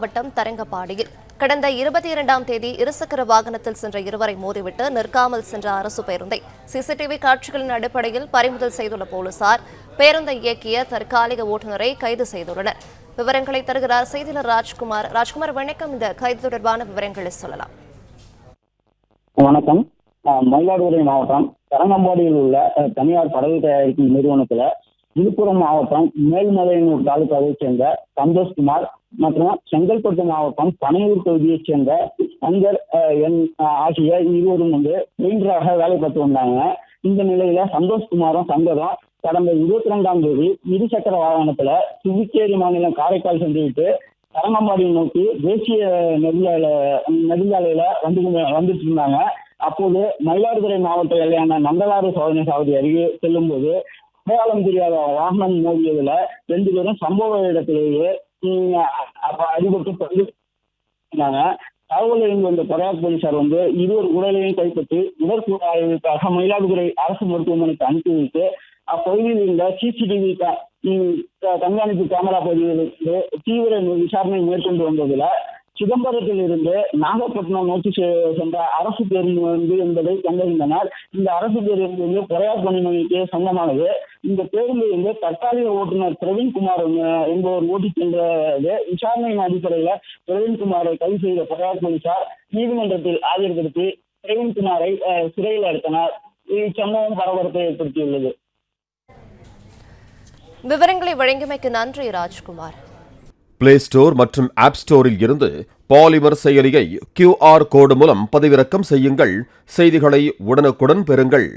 மாவட்டம் தரங்கம்பாடியில் கடந்த 22ஆம் தேதி இருசக்கர வாகனத்தில் சென்ற இருவரை மோதிவிட்டு நிற்காமல் சென்ற அரசு பேருந்தை சிசிடிவி காட்சிகளின் அடிப்படையில் பறிமுதல் செய்துள்ள போலீசார் பேருந்தை இயக்கிய தற்காலிக ஓட்டுநரை கைது செய்துள்ளனர். விவரங்களை தருகிறார் செய்தியாளர் ராஜ்குமார். வணக்கம். இந்த கைது தொடர்பான விவரங்களை சொல்லலாம். வணக்கம். மயிலாடுதுறை மாவட்டம் தரங்கம்பாடியில் உள்ள தனியார் படகு தயாரிக்கும் நிறுவனத்துல விழுப்புரம் மாவட்டம் மேல்மலையனூர் தாலுகாவைச் சேர்ந்த சந்தோஷ்குமார் மற்றும் செங்கல்பட்டு மாவட்டம் பனையூர் தொகுதியைச் சேர்ந்த அங்கர் ஆகிய இருவரும் பெயிண்டராக வேலை பார்த்து வந்தாங்க. இந்த நிலையில சந்தோஷ்குமாரும் சங்கரும் கடந்த 22ஆம் தேதி இருசக்கர வாகனத்துல புதுச்சேரி மாநிலம் காரைக்கால் சென்றுவிட்டு தரங்கம்பாடியை நோக்கி தேசிய நெடுஞ்சாலையில வந்துட்டு இருந்தாங்க. அப்போது மயிலாடுதுறை மாவட்ட எல்லையான நந்தலாறு சோதனை சாவடி அருகே செல்லும் போது அடையாளம் தெரியாத வாகனம் மோதியதுல 2 பேரும் சம்பவ இடத்திலேயே அடிபட்டு இருந்தாங்க. தகவல் இருந்து வந்த படையார் போலீசார் இருவர் உடலையும் கைப்பற்றி உடற்கூறு ஆய்வுக்காக மயிலாடுதுறை அரசு மருத்துவமனைக்கு அனுப்பி வைத்து அப்பகுதியில் இருந்த சிசிடிவி கண்காணிப்பு கேமரா பகுதிகளுக்கு தீவிர விசாரணை மேற்கொண்டு வந்ததுல சிதம்பரத்தில் இருந்து நாகப்பட்டினம் நோக்கி சென்ற அரசு பேருந்து என்பதை கண்டறிந்தனர். இந்த அரசு பேருந்து படையார் பணிமனைக்கு சொந்தமானது. இந்த பேருந்து தற்காலிக ஓட்டுநர் பிரவீன்குமார் என்பவர் ஓட்டி சென்றது. விசாரணையின் அடிப்படையில பிரவீன்குமாரை கைது செய்த படையார் போலீசார் நீதிமன்றத்தில் ஆஜர்படுத்தி பிரவீன்குமாரை சிறையில் அடைத்தனர். இச்சம்பவம் பரபரப்பை ஏற்படுத்தியுள்ளது. விவரங்களை வழங்கியமைக்கு நன்றி ராஜ்குமார். பிளே ஸ்டோர் மற்றும் ஆப் ஸ்டோரில் இருந்து பாலிமர் செயலியை QR கோடு மூலம் பதிவிறக்கம் செய்யுங்கள். செய்திகளை உடனுக்குடன் பெறுங்கள்.